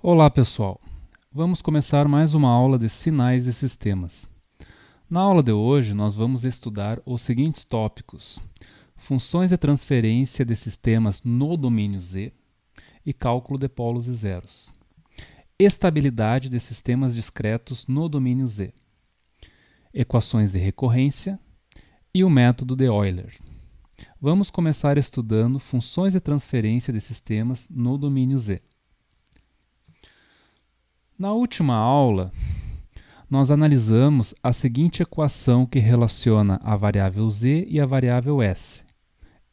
Olá pessoal, vamos começar mais uma aula de sinais e sistemas. Na aula de hoje nós vamos estudar os seguintes tópicos: funções de transferência de sistemas no domínio Z e cálculo de polos e zeros, estabilidade de sistemas discretos no domínio Z, equações de recorrência e o método de Euler. Vamos começar estudando funções de transferência de sistemas no domínio Z. Na última aula, nós analisamos a seguinte equação que relaciona a variável z e a variável s.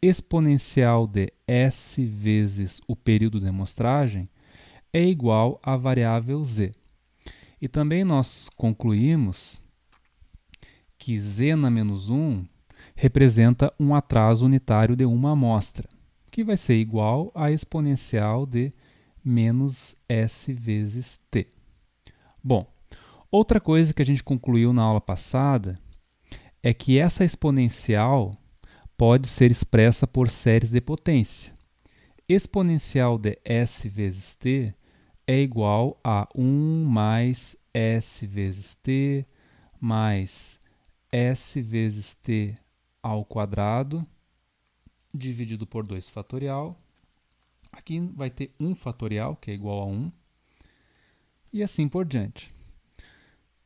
Exponencial de s vezes o período de amostragem é igual à variável z. E também nós concluímos que z na menos 1 representa um atraso unitário de uma amostra, que vai ser igual à exponencial de menos s vezes t. Bom, outra coisa que a gente concluiu na aula passada é que essa exponencial pode ser expressa por séries de potência. Exponencial de s vezes t é igual a 1 mais s vezes t mais s vezes t ao quadrado dividido por 2 fatorial. Aqui vai ter 1 fatorial, que é igual a 1, e assim por diante.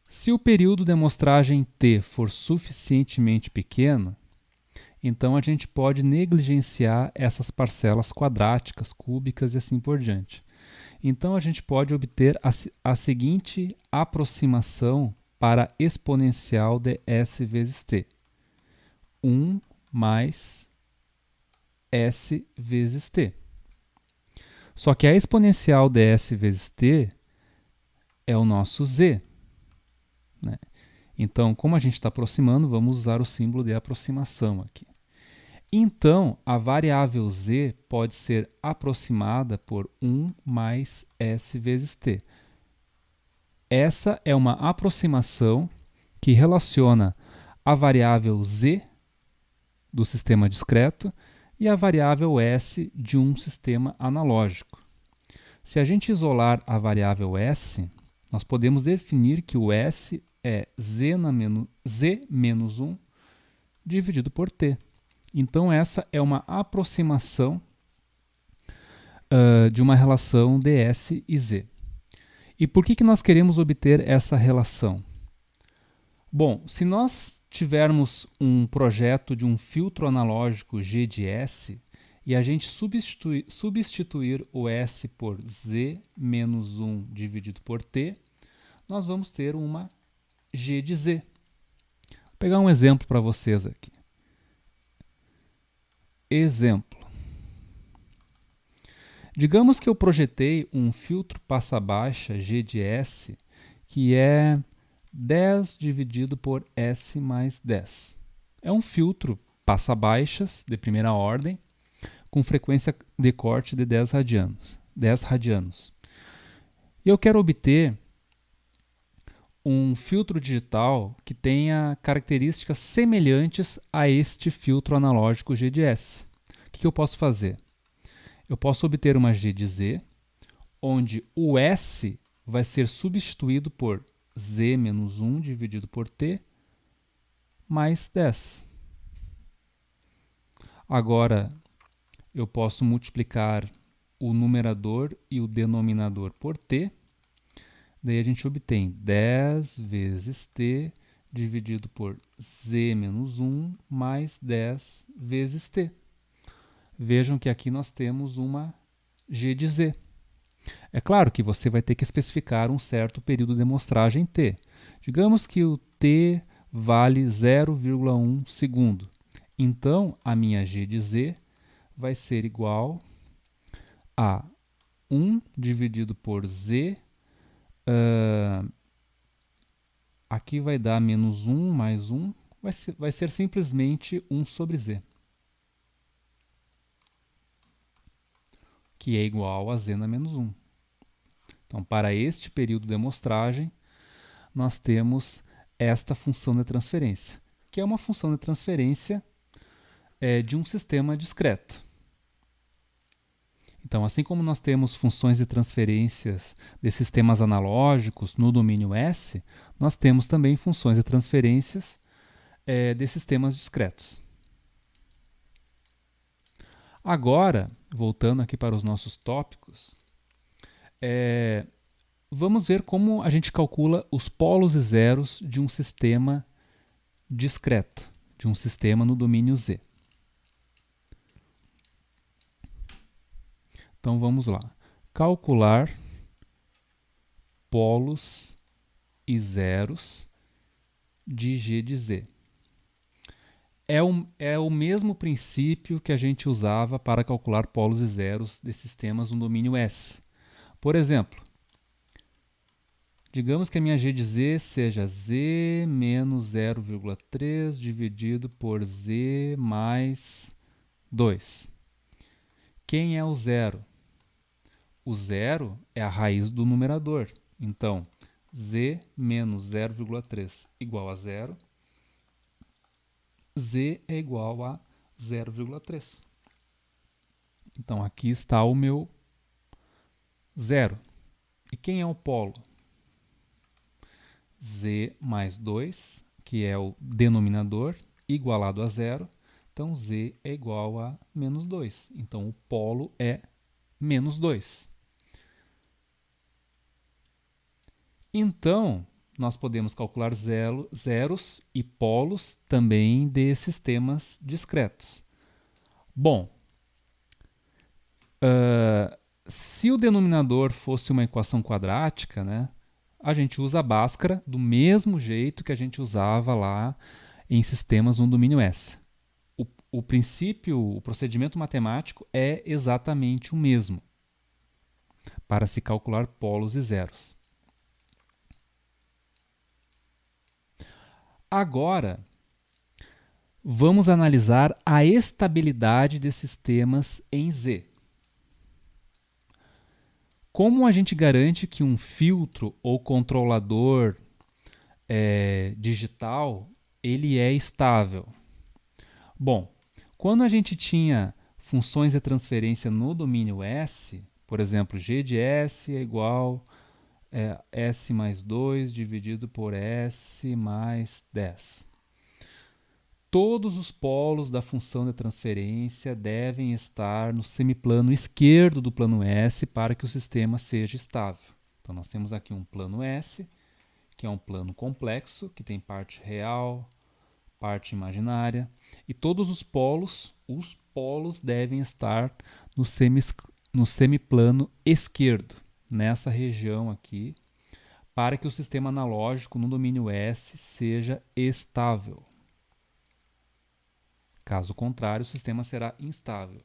Se o período de amostragem t for suficientemente pequeno, então a gente pode negligenciar essas parcelas quadráticas, cúbicas e assim por diante. Então a gente pode obter a seguinte aproximação para a exponencial de s vezes t. 1 mais s vezes t. Só que a exponencial de s vezes t é o nosso z, né? Então, como a gente está aproximando, vamos usar o símbolo de aproximação aqui. Então, a variável z pode ser aproximada por 1 mais s vezes t. Essa é uma aproximação que relaciona a variável z do sistema discreto e a variável s de um sistema analógico. Se a gente isolar a variável s, nós podemos definir que o s é z menos 1 dividido por t. Então, essa é uma aproximação de uma relação de s e z. E por que nós queremos obter essa relação? Bom, se nós tivermos um projeto de um filtro analógico G de S e a gente substituir o S por Z menos 1 dividido por T, nós vamos ter uma G de Z. Vou pegar um exemplo para vocês aqui. Exemplo. Digamos que eu projetei um filtro passa-baixa G de S que é 10 dividido por S mais 10. É um filtro passa-baixas de primeira ordem com frequência de corte de 10 radianos. E eu quero obter um filtro digital que tenha características semelhantes a este filtro analógico G de S. O que eu posso fazer? Eu posso obter uma G de Z, onde o S vai ser substituído por Z menos 1 dividido por T mais 10. Agora, eu posso multiplicar o numerador e o denominador por T. Daí a gente obtém 10 vezes T dividido por Z menos 1 mais 10 vezes T. Vejam que aqui nós temos uma G de Z. É claro que você vai ter que especificar um certo período de amostragem t. Digamos que o t vale 0,1 segundo. Então, a minha G de Z vai ser igual a 1 dividido por Z. Aqui vai dar menos 1 mais 1. Vai ser simplesmente 1 sobre Z, que é igual a Z na menos 1. Então, para este período de amostragem, nós temos esta função de transferência, que é uma função de transferência de um sistema discreto. Então, assim como nós temos funções de transferências de sistemas analógicos no domínio S, nós temos também funções de transferências de sistemas discretos. Agora, voltando aqui para os nossos tópicos, vamos ver como a gente calcula os polos e zeros de um sistema discreto, de um sistema no domínio Z. Então vamos lá. Calcular polos e zeros de G de Z. É o mesmo princípio que a gente usava para calcular polos e zeros de sistemas no domínio S. Por exemplo, digamos que a minha G de Z seja Z menos 0,3 dividido por Z mais 2. Quem é o zero? O zero é a raiz do numerador. Então, Z menos 0,3 igual a zero. Z é igual a 0,3. Então, aqui está o meu zero. E quem é o polo? Z mais 2, que é o denominador, igualado a zero. Então, Z é igual a menos 2. Então, o polo é menos 2. Então, nós podemos calcular zeros e polos também de sistemas discretos. Bom, se o denominador fosse uma equação quadrática, né, a gente usa a Bhaskara do mesmo jeito que a gente usava lá em sistemas no domínio S. O princípio, o procedimento matemático é exatamente o mesmo para se calcular polos e zeros. Agora, vamos analisar a estabilidade de sistemas em Z. Como a gente garante que um filtro ou controlador digital ele é estável? Bom, quando a gente tinha funções de transferência no domínio S, por exemplo, G de S é igual a S mais 2 dividido por S mais 10. Todos os polos da função de transferência devem estar no semiplano esquerdo do plano S para que o sistema seja estável. Então, nós temos aqui um plano S, que é um plano complexo, que tem parte real, parte imaginária, e todos os polos devem estar no semiplano esquerdo, nessa região aqui, para que o sistema analógico no domínio S seja estável. Caso contrário, o sistema será instável.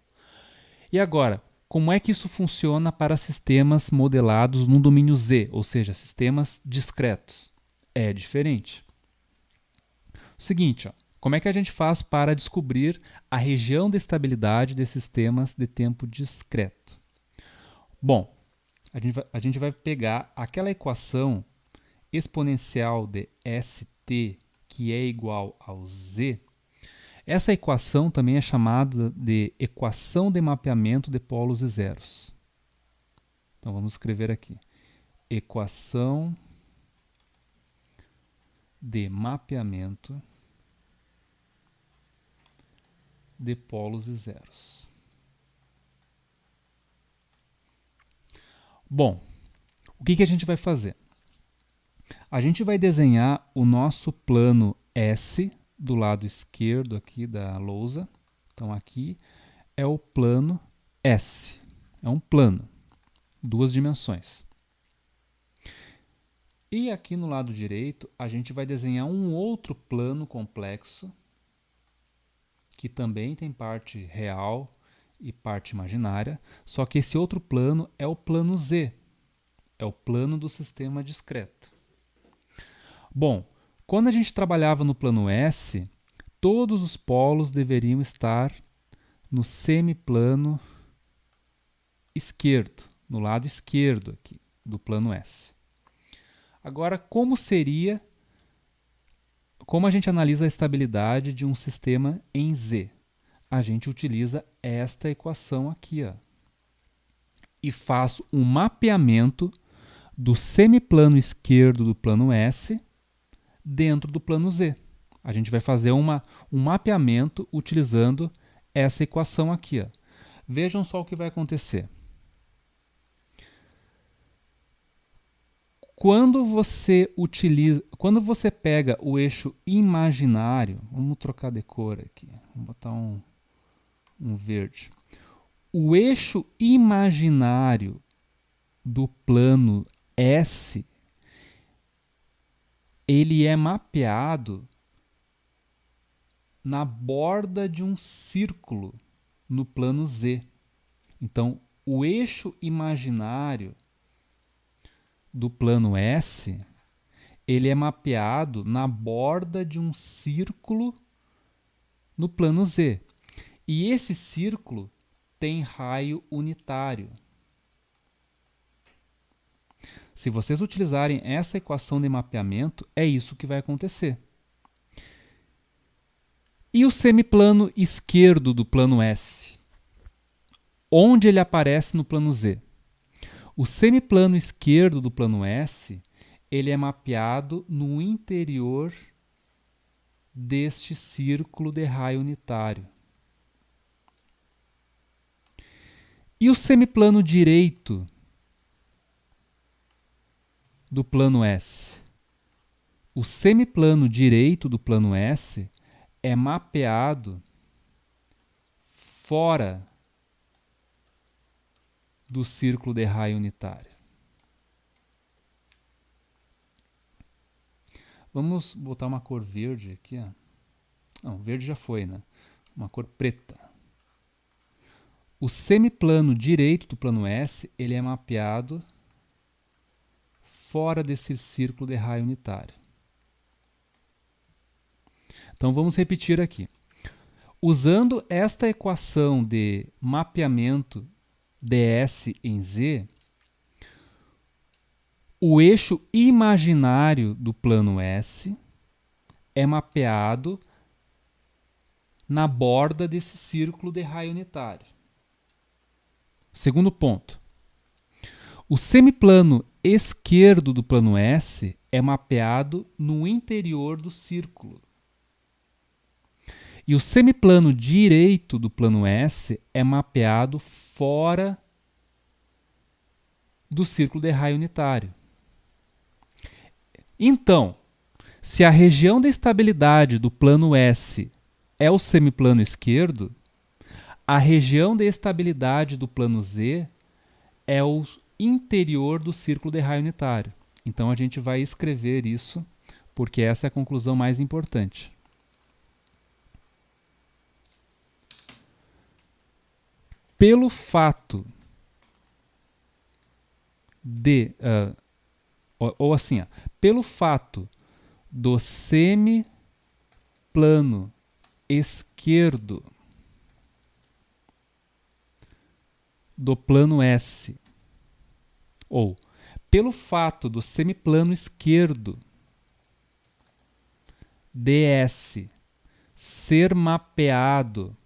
E agora, como é que isso funciona para sistemas modelados no domínio Z, ou seja, sistemas discretos? É diferente. O seguinte, como é que a gente faz para descobrir a região de estabilidade de sistemas de tempo discreto? Bom, a gente vai pegar aquela equação exponencial de ST, que é igual ao Z. Essa equação também é chamada de equação de mapeamento de polos e zeros. Então vamos escrever aqui. Equação de mapeamento de polos e zeros. Bom, o que a gente vai fazer? A gente vai desenhar o nosso plano S do lado esquerdo aqui da lousa. Então aqui é o plano S. É um plano, duas dimensões. E aqui no lado direito a gente vai desenhar um outro plano complexo que também tem parte real e parte imaginária, só que esse outro plano é o plano Z, é o plano do sistema discreto. Bom, quando a gente trabalhava no plano S, todos os polos deveriam estar no semiplano esquerdo, no lado esquerdo aqui do plano S. Agora, como a gente analisa a estabilidade de um sistema em Z? A gente utiliza esta equação aqui, ó. e faço um mapeamento do semiplano esquerdo do plano S dentro do plano Z. A gente vai fazer um mapeamento utilizando essa equação aqui. Ó. Vejam só o que vai acontecer. Quando você pega o eixo imaginário, vamos trocar de cor aqui, vamos botar um verde. O eixo imaginário do plano S, ele é mapeado na borda de um círculo no plano Z. Então, o eixo imaginário do plano S, ele é mapeado na borda de um círculo no plano Z. E esse círculo tem raio unitário. Se vocês utilizarem essa equação de mapeamento, é isso que vai acontecer. E o semiplano esquerdo do plano S? Onde ele aparece no plano Z? O semiplano esquerdo do plano S, ele é mapeado no interior deste círculo de raio unitário. E o semiplano direito do plano S? O semiplano direito do plano S é mapeado fora do círculo de raio unitário. Vamos botar uma cor verde aqui. Ó. Não, verde já foi, né? Uma cor preta. O semiplano direito do plano S, ele é mapeado fora desse círculo de raio unitário. Então vamos repetir aqui. Usando esta equação de mapeamento ds em z, o eixo imaginário do plano S é mapeado na borda desse círculo de raio unitário. Segundo ponto. O semiplano esquerdo do plano S é mapeado no interior do círculo. E o semiplano direito do plano S é mapeado fora do círculo de raio unitário. Então, se a região de estabilidade do plano S é o semiplano esquerdo, a região de estabilidade do plano Z é o interior do círculo de raio unitário. Então a gente vai escrever isso, porque essa é a conclusão mais importante. Pelo fato de... ou assim, pelo fato do semiplano esquerdo do plano S, ou pelo fato do semiplano esquerdo ds ser mapeado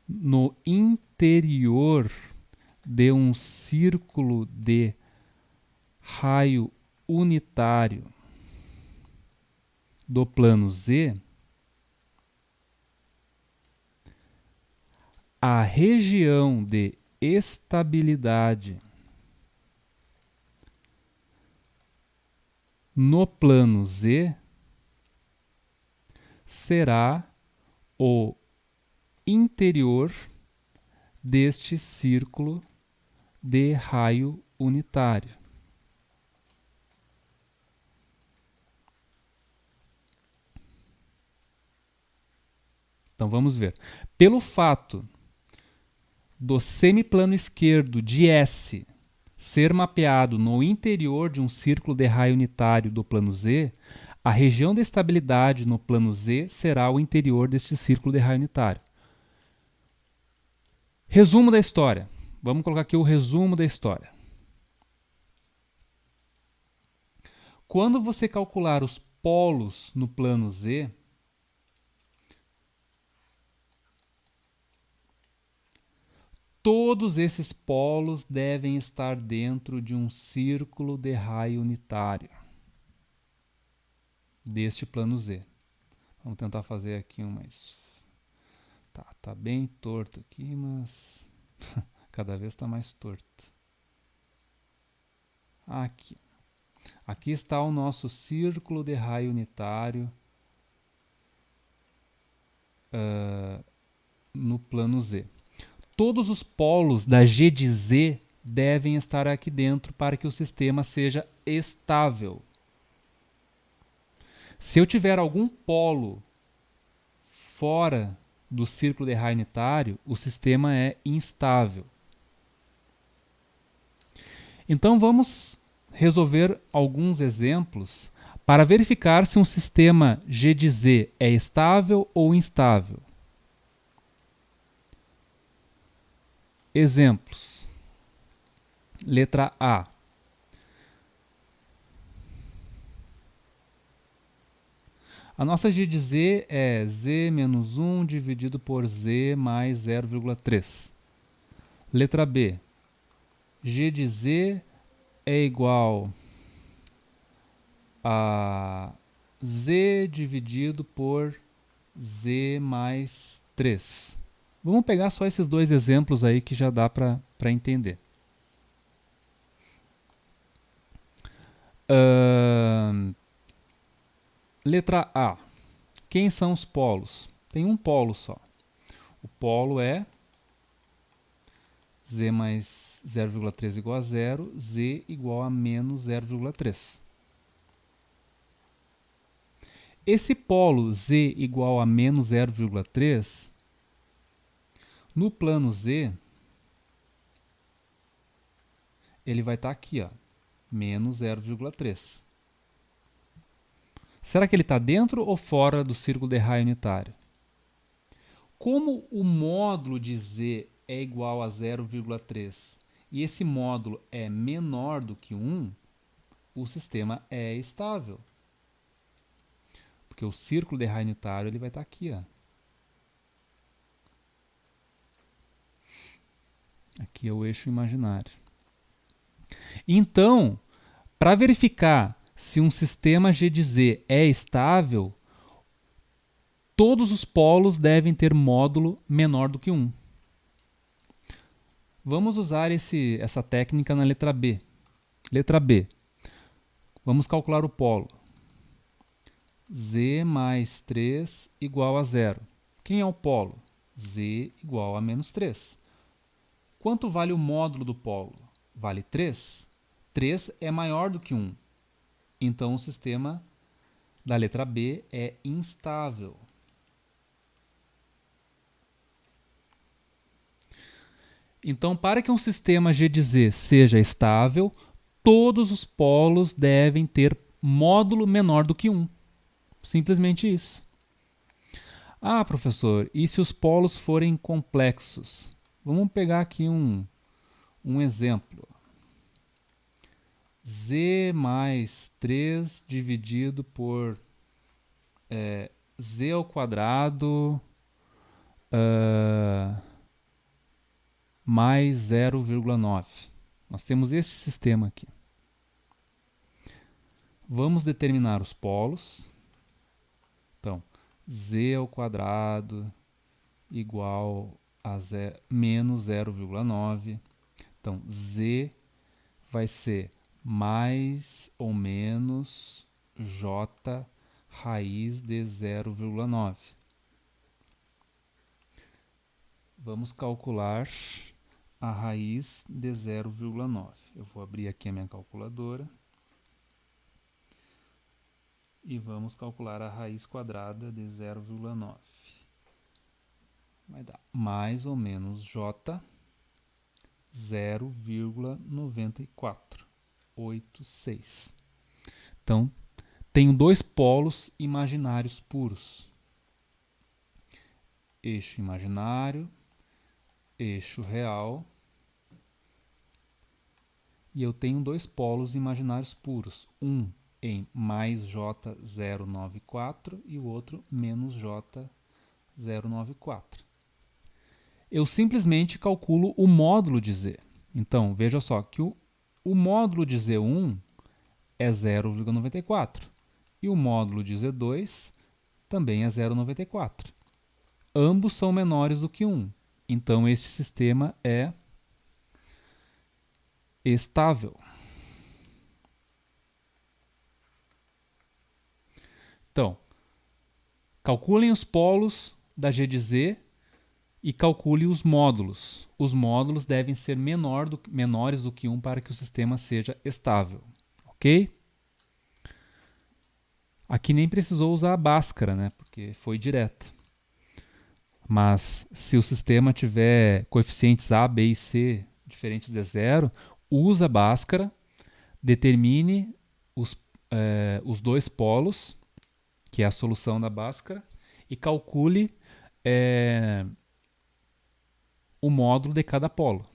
no interior de um círculo de raio unitário do plano Z, a região de estabilidade no plano Z será o interior deste círculo de raio unitário. Então vamos ver. Pelo fato do semiplano esquerdo de S ser mapeado no interior de um círculo de raio unitário do plano Z, a região de estabilidade no plano Z será o interior deste círculo de raio unitário. Resumo da história. Vamos colocar aqui o resumo da história. Quando você calcular os polos no plano Z, Todos esses polos devem estar dentro de um círculo de raio unitário deste plano Z. Vamos tentar fazer aqui um mais... Tá bem torto aqui, mas cada vez está mais torto. Aqui. Aqui está o nosso círculo de raio unitário no plano Z. Todos os polos da G de Z devem estar aqui dentro para que o sistema seja estável. Se eu tiver algum polo fora do círculo de raio unitário, o sistema é instável. Então vamos resolver alguns exemplos para verificar se um sistema G de Z é estável ou instável. Exemplos. Letra A. A nossa G de Z é Z menos 1 dividido por Z mais 0,3. Letra B. G de Z é igual a Z dividido por Z mais 3. Vamos pegar só esses dois exemplos aí que já dá para entender. Letra A. Quem são os polos? Tem um polo só. O polo é Z mais 0,3 igual a 0, Z igual a menos 0,3. Esse polo Z igual a menos 0,3, no plano Z, ele vai estar aqui, ó, menos 0,3. Será que ele está dentro ou fora do círculo de raio unitário? Como o módulo de Z é igual a 0,3 e esse módulo é menor do que 1, o sistema é estável. Porque o círculo de raio unitário ele vai estar aqui. Ó. Aqui é o eixo imaginário. Então, para verificar se um sistema G de Z é estável, todos os polos devem ter módulo menor do que 1. Vamos usar essa técnica na letra B. Letra B. Vamos calcular o polo. Z mais 3 igual a 0. Quem é o polo? Z igual a menos 3. Quanto vale o módulo do polo? Vale 3. 3 é maior do que 1. Então, o sistema da letra B é instável. Então, para que um sistema G de Z seja estável, todos os polos devem ter módulo menor do que 1. Simplesmente isso. Ah, professor, e se os polos forem complexos? Vamos pegar aqui um exemplo. Z mais 3 dividido por Z ao quadrado mais 0,9. Nós temos esse sistema aqui. Vamos determinar os polos. Então, Z ao quadrado igual a menos 0,9. Então, Z vai ser mais ou menos J raiz de 0,9. Vamos calcular a raiz de 0,9. Eu vou abrir aqui a minha calculadora. E vamos calcular a raiz quadrada de 0,9. Vai dar mais ou menos J 0,9486. Então, tenho dois polos imaginários puros. Eixo imaginário, eixo real. E eu tenho dois polos imaginários puros. Um em mais J 094 e o outro menos J 094. eu simplesmente calculo o módulo de z. Então, veja só que o módulo de z1 é 0,94 e o módulo de z2 também é 0,94. Ambos são menores do que 1. Então, esse sistema é estável. Então, calculem os polos da G de Z e calcule os módulos. Os módulos devem ser menores do que 1 para que o sistema seja estável. Ok? Aqui nem precisou usar a Bhaskara, né? Porque foi direto. Mas se o sistema tiver coeficientes A, B e C diferentes de zero, usa a Bhaskara, determine os dois polos, que é a solução da Bhaskara, e calcule o módulo de cada polo.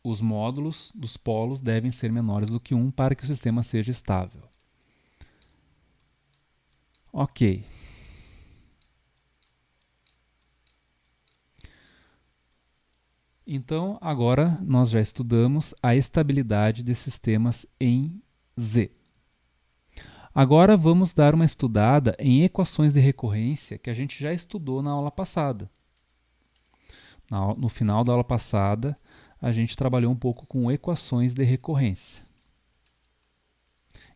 Os módulos dos polos devem ser menores do que 1 para que o sistema seja estável. Ok. Então, agora nós já estudamos a estabilidade de sistemas em Z. Agora vamos dar uma estudada em equações de recorrência que a gente já estudou na aula passada. No final da aula passada, a gente trabalhou um pouco com equações de recorrência.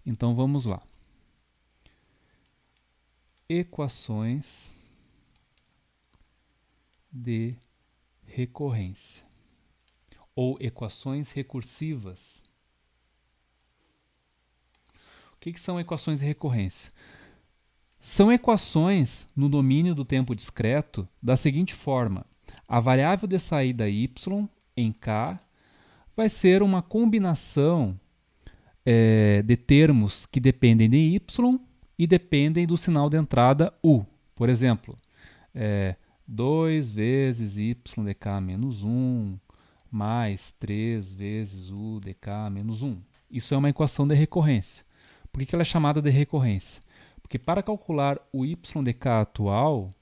Então vamos lá. Equações de recorrência ou equações recursivas. O que são equações de recorrência? São equações no domínio do tempo discreto da seguinte forma: a variável de saída y em k vai ser uma combinação de termos que dependem de y e dependem do sinal de entrada u. Por exemplo, 2 vezes y de k menos 1 mais 3 vezes u de k menos 1. Isso é uma equação de recorrência. Por que ela é chamada de recorrência? Porque para calcular o y de k atual,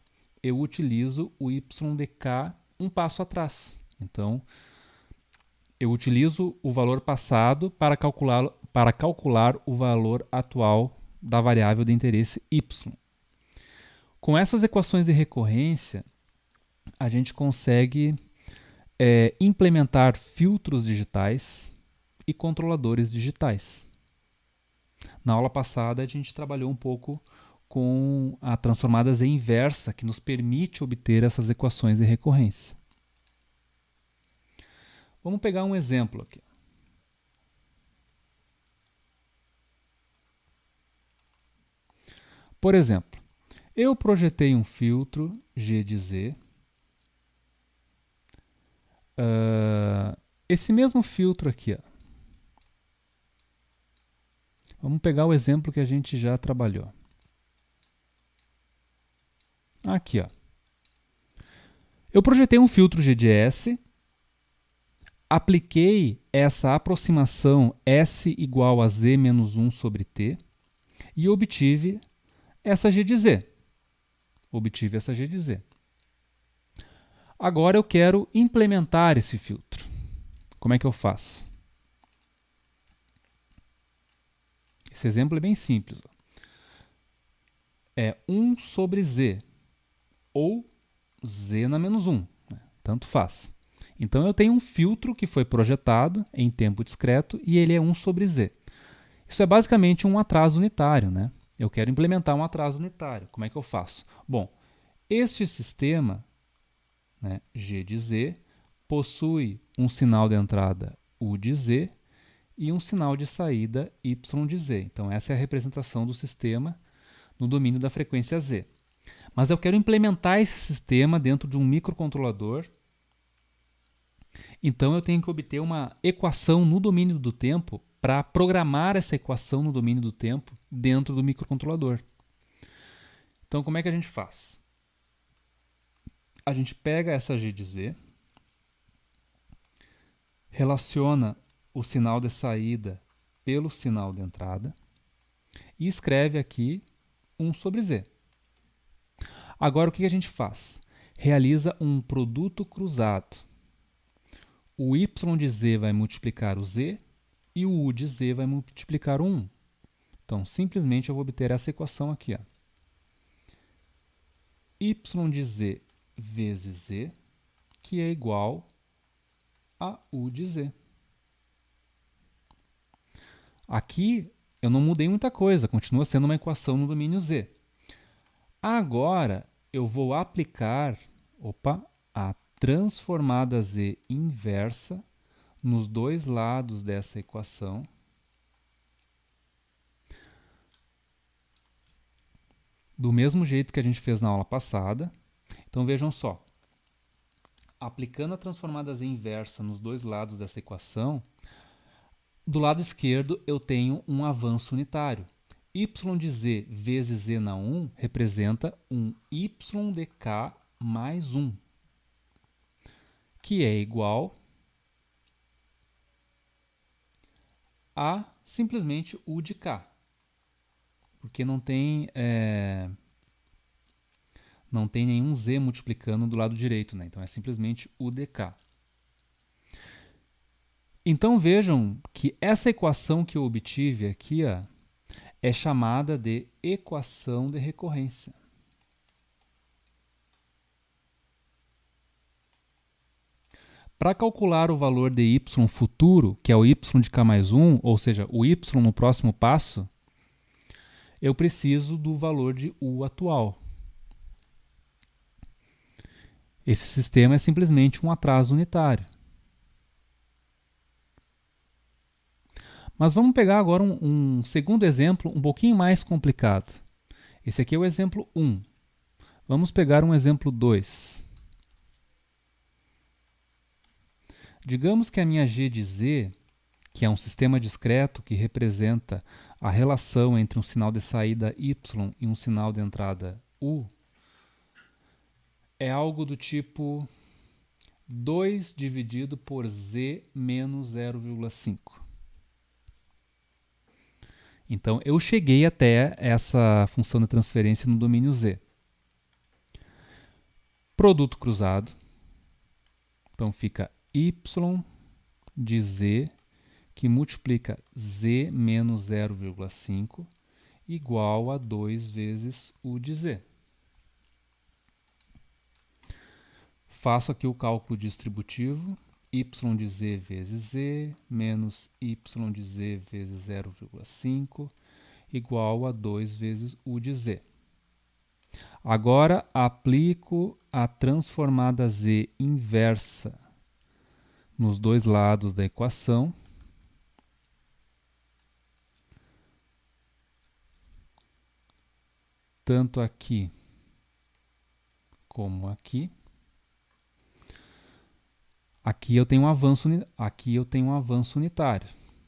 eu utilizo o y de k um passo atrás. Então, eu utilizo o valor passado para calcular o valor atual da variável de interesse y. Com essas equações de recorrência, a gente consegue implementar filtros digitais e controladores digitais. Na aula passada, a gente trabalhou um pouco com a transformada Z inversa, que nos permite obter essas equações de recorrência. Vamos pegar um exemplo aqui. Por exemplo, eu projetei um filtro G de Z. Esse mesmo filtro aqui, ó. Vamos pegar o exemplo que a gente já trabalhou. Aqui, ó. Eu projetei um filtro G de S, apliquei essa aproximação S igual a Z menos 1 sobre T e obtive essa G de Z. Agora eu quero implementar esse filtro. Como é que eu faço? Esse exemplo é bem simples. É 1 sobre Z ou Z na menos 1. Tanto faz. Então eu tenho um filtro que foi projetado em tempo discreto e ele é 1 sobre Z. Isso é basicamente um atraso unitário, né? Eu quero implementar um atraso unitário. Como é que eu faço? Bom, este sistema, né, G de Z, possui um sinal de entrada U de Z e um sinal de saída Y de Z. Então essa é a representação do sistema no domínio da frequência Z. Mas eu quero implementar esse sistema dentro de um microcontrolador. Então eu tenho que obter uma equação no domínio do tempo para programar essa equação no domínio do tempo dentro do microcontrolador. Então como é que a gente faz? A gente pega essa G de Z, relaciona o sinal de saída pelo sinal de entrada e escreve aqui 1 sobre Z. Agora o que a gente faz? realiza um produto cruzado. O y de z vai multiplicar o z e o u de z vai multiplicar o 1. Então, simplesmente eu vou obter essa equação aqui. Ó. Y de z vezes z, que é igual a u de z. Aqui eu não mudei muita coisa, continua sendo uma equação no domínio z. Agora eu vou aplicar a transformada z inversa nos dois lados dessa equação. Do mesmo jeito que a gente fez na aula passada. Então vejam só, aplicando a transformada z inversa nos dois lados dessa equação, do lado esquerdo eu tenho um avanço unitário. Y de z vezes z na 1 representa um y de k mais 1, que é igual a simplesmente u de k, porque não tem nenhum z multiplicando do lado direito, né? Então é simplesmente u de k. Então vejam que essa equação que eu obtive aqui é chamada de equação de recorrência. Para calcular o valor de y futuro, que é o y de k mais 1, ou seja, o y no próximo passo, eu preciso do valor de u atual. Esse sistema é simplesmente um atraso unitário. Mas vamos pegar agora um segundo exemplo um pouquinho mais complicado. Esse aqui é o exemplo 1. Vamos pegar um exemplo 2. Digamos que a minha g de z, que é um sistema discreto que representa a relação entre um sinal de saída y e um sinal de entrada u, é algo do tipo 2 dividido por z menos 0,5. Então, eu cheguei até essa função de transferência no domínio z. Produto cruzado. Então, fica y de z, que multiplica z menos 0,5, igual a 2 vezes u de z. Faço aqui o cálculo distributivo, y de z vezes z, menos y de z vezes 0,5, igual a 2 vezes u de z. Agora, aplico a transformada z inversa nos dois lados da equação. Tanto aqui como aqui. Aqui eu tenho um avanço unitário.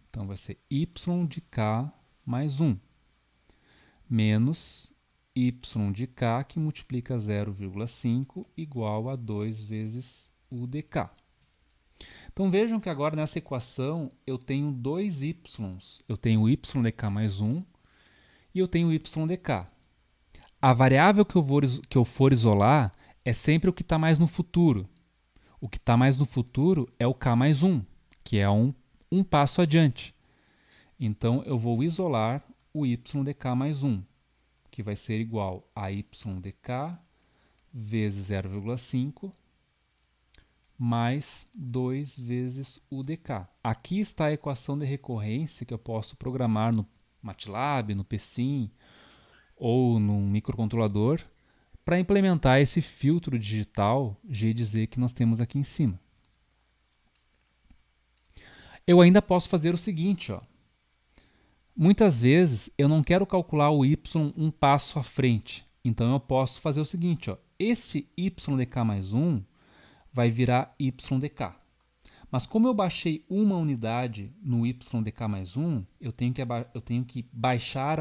Então, vai ser y de k mais 1, menos y de k, que multiplica 0,5, igual a 2 vezes u de k. Então, vejam que agora nessa equação eu tenho dois y's. Eu tenho y de k mais 1 e eu tenho y de k. A variável que eu for isolar é sempre o que está mais no futuro. O que está mais no futuro é o k mais 1, que é um passo adiante. Então, eu vou isolar o y de k mais 1, que vai ser igual a y de k vezes 0,5 mais 2 vezes u de k. Aqui está a equação de recorrência que eu posso programar no MATLAB, no PSIM ou num microcontrolador para implementar esse filtro digital g de z que nós temos aqui em cima. Eu ainda posso fazer o seguinte, muitas vezes eu não quero calcular o y um passo à frente, então eu posso fazer o seguinte, esse y de k mais 1 vai virar y de k. Mas como eu baixei uma unidade no y de k mais 1, eu tenho que baixar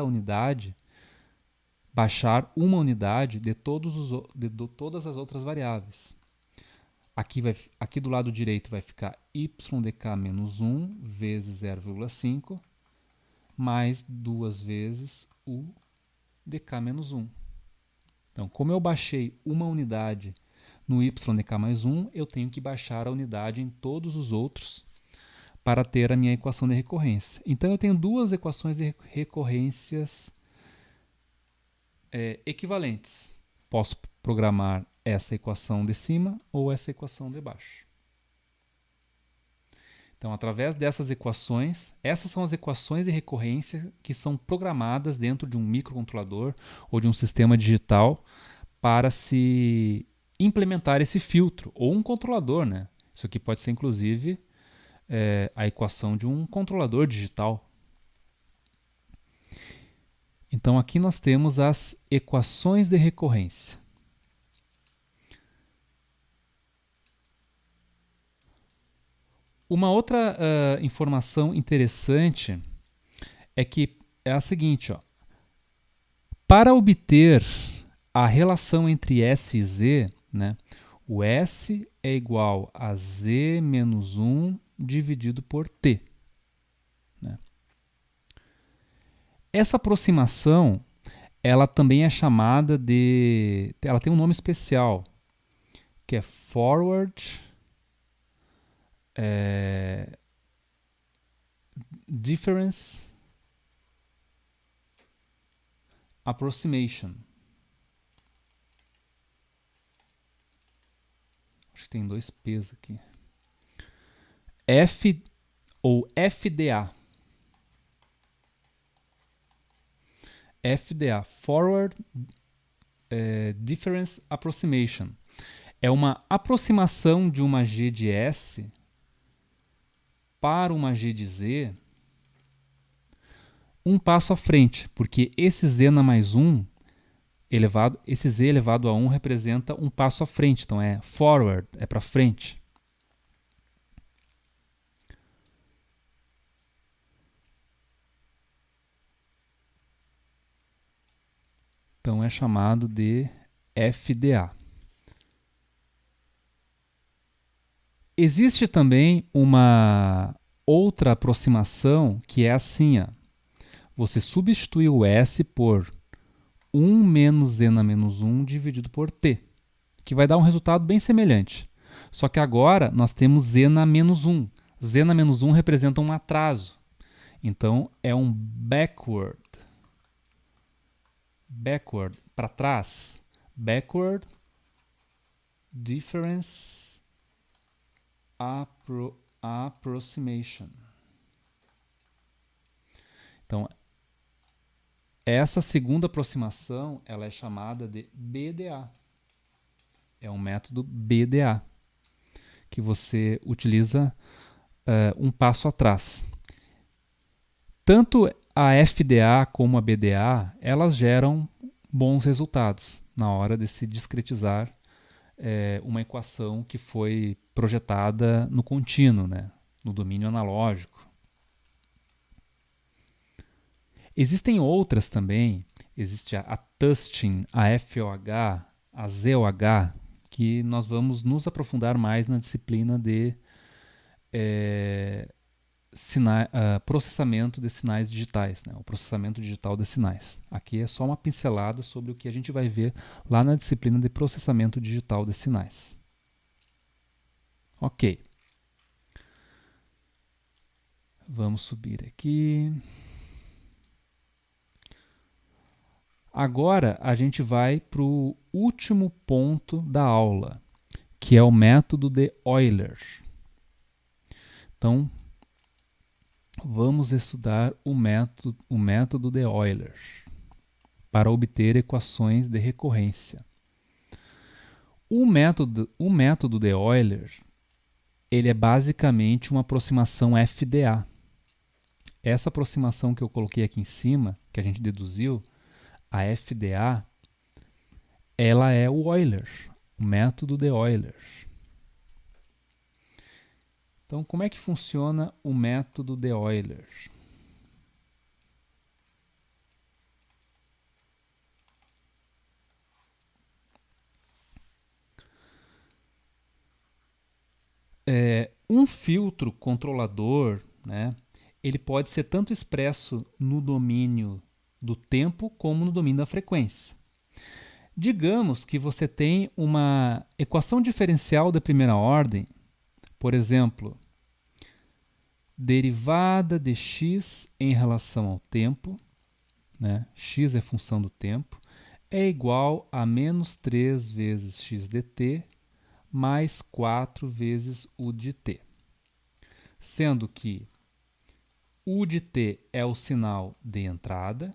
uma unidade de todas as outras variáveis. Aqui do lado direito vai ficar y de k menos 1 vezes 0,5 mais 2 vezes u de k menos 1. Então, como eu baixei uma unidade no y de k mais 1, eu tenho que baixar a unidade em todos os outros para ter a minha equação de recorrência. Então, eu tenho duas equações de recorrências equivalentes. Posso programar essa equação de cima ou essa equação de baixo. Então, através dessas equações, essas são as equações de recorrência que são programadas dentro de um microcontrolador ou de um sistema digital para se implementar esse filtro, ou um controlador, né? Isso aqui pode ser, inclusive, a equação de um controlador digital. Então, aqui nós temos as equações de recorrência. Uma outra informação interessante é a seguinte, ó. Para obter a relação entre S e Z, né, o S é igual a Z menos 1 dividido por T. Né? Essa aproximação, ela também é chamada de... Ela tem um nome especial, que é Forward Difference Approximation. Acho que tem dois P's aqui. F ou FDA. FDA, Forward Difference Approximation. É uma aproximação de uma G de S para uma G de Z um passo à frente, porque esse Z na mais 1 esse Z elevado a 1 representa um passo à frente, então é forward, é para frente. Então é chamado de FDA. Existe também uma outra aproximação que é assim, ó. Você substitui o S por 1 menos Z na menos 1 dividido por T, que vai dar um resultado bem semelhante. Só que agora nós temos Z na menos 1. Z na menos 1 representa um atraso. Então, é um backward. Backward, para trás. Backward difference approximation. Então, essa segunda aproximação ela é chamada de BDA. É um método BDA, que você utiliza um passo atrás. Tanto a FDA como a BDA, elas geram bons resultados na hora de se discretizar uma equação que foi projetada no contínuo, né? No domínio analógico. Existem outras também, existe a Tustin, a FOH, a ZOH, que nós vamos nos aprofundar mais na disciplina de processamento de sinais digitais, né? O processamento digital de sinais. Aqui é só uma pincelada sobre o que a gente vai ver lá na disciplina de processamento digital de sinais. Ok. Vamos subir aqui. Agora a gente vai para o último ponto da aula, que é o método de Euler. Então, vamos estudar o método de Euler para obter equações de recorrência. O método de Euler ele é basicamente uma aproximação FDA. Essa aproximação que eu coloquei aqui em cima, que a gente deduziu, a FDA, ela é o Euler, o método de Euler. Então, como é que funciona o método de Euler? Um filtro controlador, né, ele pode ser tanto expresso no domínio do tempo como no domínio da frequência. Digamos que você tem uma equação diferencial de primeira ordem, por exemplo, derivada de x em relação ao tempo, né? X é função do tempo, é igual a menos 3 vezes x dt mais 4 vezes u de t. Sendo que u de t é o sinal de entrada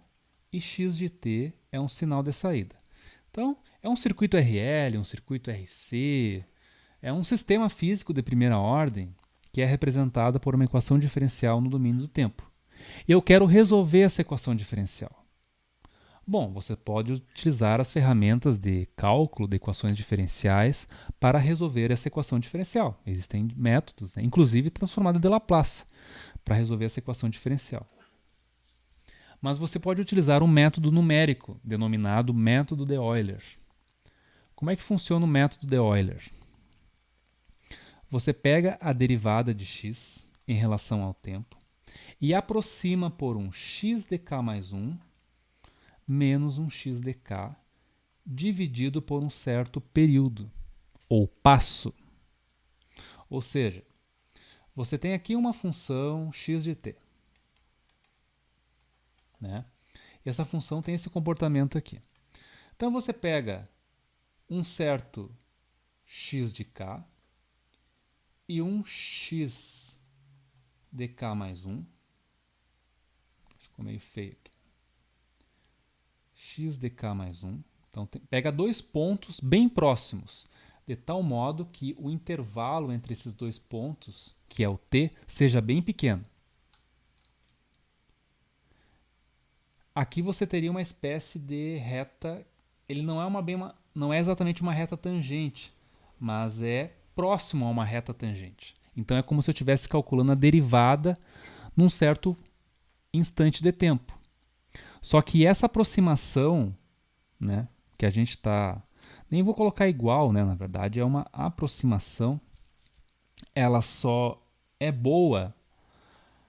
e x de t é um sinal de saída. Então, é um circuito RL, um circuito RC, é um sistema físico de primeira ordem que é representado por uma equação diferencial no domínio do tempo. Eu quero resolver essa equação diferencial. Bom, você pode utilizar as ferramentas de cálculo de equações diferenciais para resolver essa equação diferencial. Existem métodos, né? Inclusive transformada de Laplace, para resolver essa equação diferencial. Mas você pode utilizar um método numérico, denominado método de Euler. Como é que funciona o método de Euler? Você pega a derivada de x em relação ao tempo e aproxima por um x dk mais 1 menos um x dk dividido por um certo período, ou passo. Ou seja, você tem aqui uma função x de t. Né? E essa função tem esse comportamento aqui. Então você pega um certo x de k e um x dk mais 1. Ficou meio feio aqui. X dk mais 1. Então pega dois pontos bem próximos, de tal modo que o intervalo entre esses dois pontos, que é o t, seja bem pequeno. Aqui você teria uma espécie de reta, ele não é exatamente uma reta tangente, mas é próximo a uma reta tangente. Então é como se eu estivesse calculando a derivada num certo instante de tempo. Só que essa aproximação, né, que a gente está... Nem vou colocar igual, né, na verdade é uma aproximação. Ela só é boa,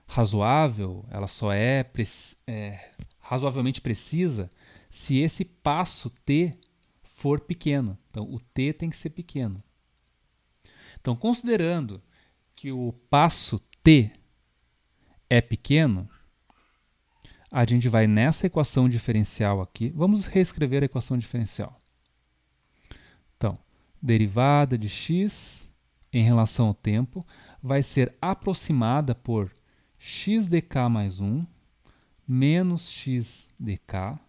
razoável, ela só é razoavelmente precisa se esse passo t for pequeno. Então, o t tem que ser pequeno. Então, considerando que o passo t é pequeno, a gente vai nessa equação diferencial aqui. Vamos reescrever a equação diferencial. Então, derivada de x em relação ao tempo vai ser aproximada por x dk mais 1 menos x dk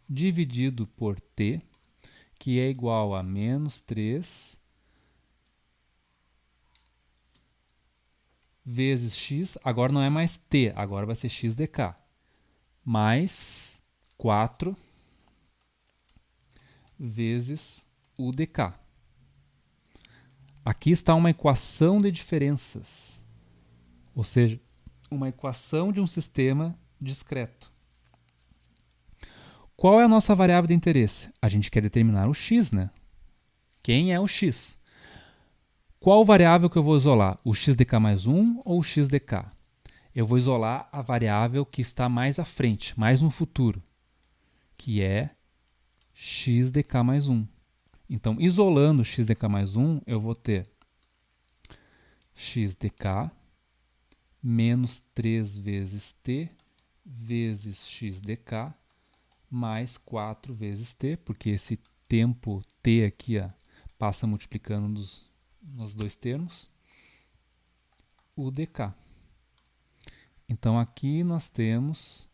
dividido por t, que é igual a menos 3 vezes x, agora não é mais t, agora vai ser x dk, mais 4 vezes u dk. Aqui está uma equação de diferenças, ou seja, uma equação de um sistema discreto. Qual é a nossa variável de interesse? A gente quer determinar o x, né? Quem é o x? Qual variável que eu vou isolar? O x dk mais 1 ou o x dk? Eu vou isolar a variável que está mais à frente, mais no futuro, que é x dk mais 1. Então, isolando x dk mais 1, eu vou ter x dk menos 3 vezes t vezes x dk mais 4 vezes t, porque esse tempo t aqui passa multiplicando nos dois termos, u dk. Então, aqui nós temos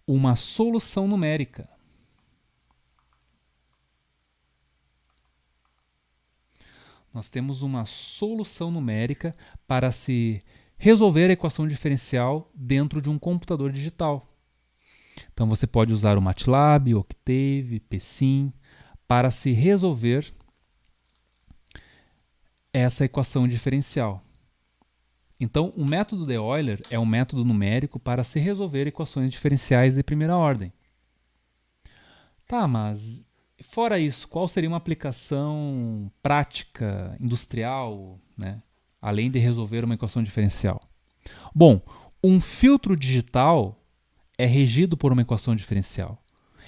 uma solução numérica. Nós temos uma solução numérica para se resolver a equação diferencial dentro de um computador digital. Então, você pode usar o MATLAB, Octave, PSIM, para se resolver essa equação diferencial. Então, o método de Euler é um método numérico para se resolver equações diferenciais de primeira ordem. Tá, mas fora isso, qual seria uma aplicação prática, industrial, né, além de resolver uma equação diferencial? Bom, um filtro digital é regido por uma equação diferencial.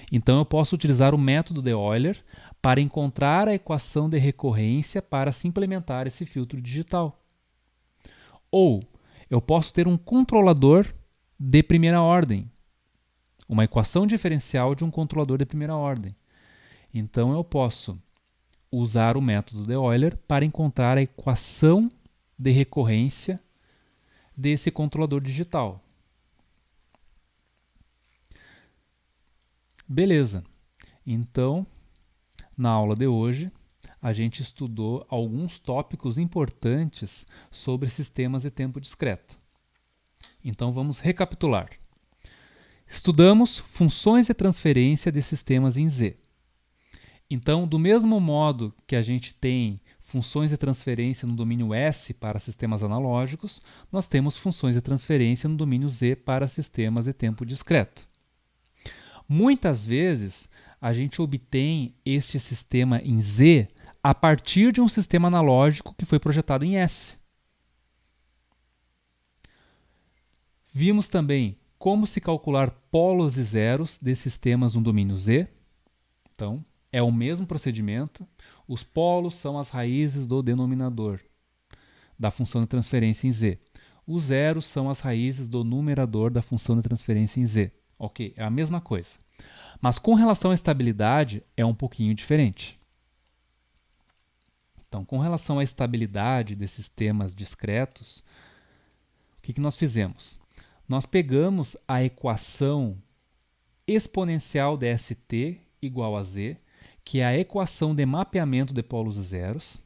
Então eu posso utilizar o método de Euler para encontrar a equação de recorrência para se implementar esse filtro digital. Ou eu posso ter um controlador de primeira ordem, uma equação diferencial de um controlador de primeira ordem. Então eu posso usar o método de Euler para encontrar a equação de recorrência desse controlador digital. Beleza. Então, na aula de hoje, a gente estudou alguns tópicos importantes sobre sistemas de tempo discreto. Então vamos recapitular. Estudamos funções de transferência de sistemas em Z. Então, do mesmo modo que a gente tem funções de transferência no domínio S para sistemas analógicos, nós temos funções de transferência no domínio Z para sistemas de tempo discreto. Muitas vezes, a gente obtém este sistema em Z a partir de um sistema analógico que foi projetado em S. Vimos também como se calcular polos e zeros de sistemas no domínio Z. Então, é o mesmo procedimento. Os polos são as raízes do denominador da função de transferência em Z. Os zeros são as raízes do numerador da função de transferência em Z. Ok, é a mesma coisa. Mas com relação à estabilidade, é um pouquinho diferente. Então, com relação à estabilidade de sistemas discretos, o que nós fizemos? Nós pegamos a equação exponencial de ST igual a Z, que é a equação de mapeamento de polos e zeros,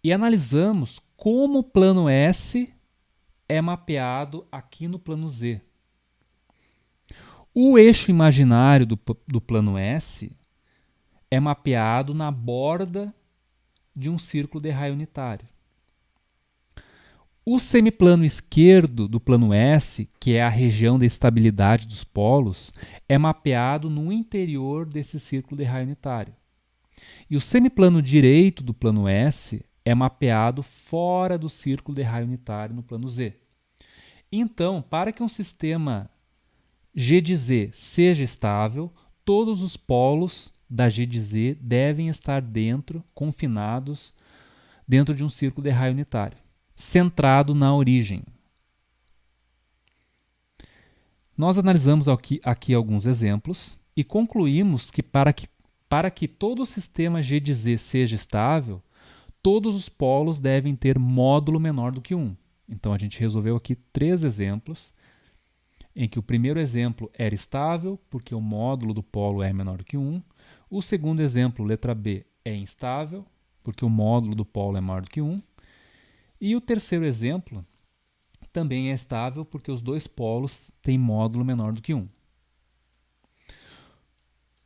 e analisamos como o plano S é mapeado aqui no plano Z. O eixo imaginário do plano S é mapeado na borda de um círculo de raio unitário. O semiplano esquerdo do plano S, que é a região de estabilidade dos polos, é mapeado no interior desse círculo de raio unitário. E o semiplano direito do plano S é mapeado fora do círculo de raio unitário no plano Z. Então, para que um sistema G de Z seja estável, todos os polos da G de Z devem estar confinados dentro de um círculo de raio unitário, centrado na origem. Nós analisamos aqui alguns exemplos e concluímos que para que todo o sistema G de Z seja estável, todos os polos devem ter módulo menor do que 1. Então a gente resolveu aqui 3 exemplos, em que o primeiro exemplo era estável, porque o módulo do polo é menor do que 1. O segundo exemplo, letra B, é instável, porque o módulo do polo é maior do que 1. E o terceiro exemplo também é estável, porque os dois polos têm módulo menor do que 1.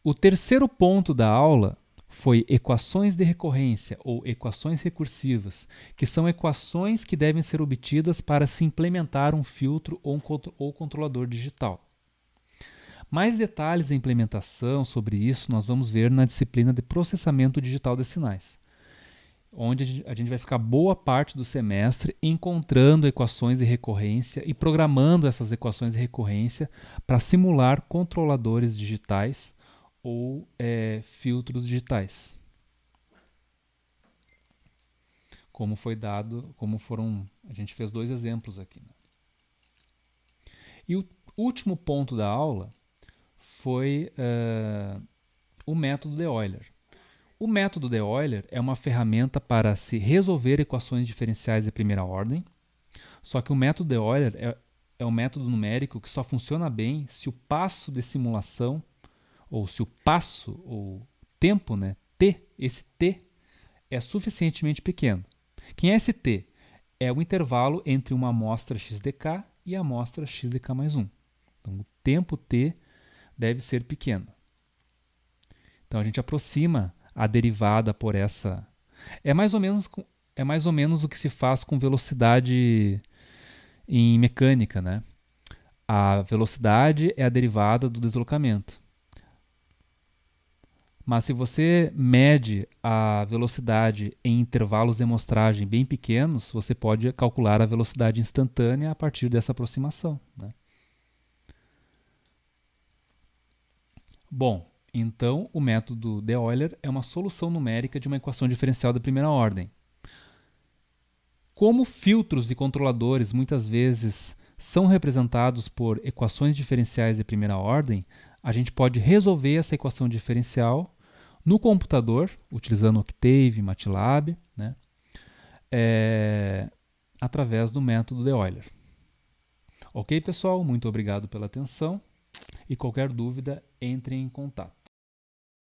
O terceiro ponto da aula foi equações de recorrência ou equações recursivas, que são equações que devem ser obtidas para se implementar um filtro ou controlador digital. Mais detalhes da implementação sobre isso nós vamos ver na disciplina de processamento digital de sinais, onde a gente vai ficar boa parte do semestre encontrando equações de recorrência e programando essas equações de recorrência para simular controladores digitais ou filtros digitais. A gente fez 2 exemplos aqui. Né? E o último ponto da aula foi o método de Euler. O método de Euler é uma ferramenta para se resolver equações diferenciais de primeira ordem, só que o método de Euler é um método numérico que só funciona bem se o passo de simulação, ou se o passo, ou tempo, né, t, esse t, é suficientemente pequeno. Quem é esse t? É o intervalo entre uma amostra x de k e a amostra x de k mais 1. Então, o tempo t deve ser pequeno. Então, a gente aproxima a derivada por essa... É mais ou menos o que se faz com velocidade em mecânica, né? A velocidade é a derivada do deslocamento. Mas se você mede a velocidade em intervalos de amostragem bem pequenos, você pode calcular a velocidade instantânea a partir dessa aproximação. Né? Bom, então o método de Euler é uma solução numérica de uma equação diferencial da primeira ordem. Como filtros e controladores muitas vezes são representados por equações diferenciais de primeira ordem, a gente pode resolver essa equação diferencial no computador, utilizando Octave, MATLAB, né, através do método de Euler. Ok, pessoal? Muito obrigado pela atenção e qualquer dúvida, entre em contato.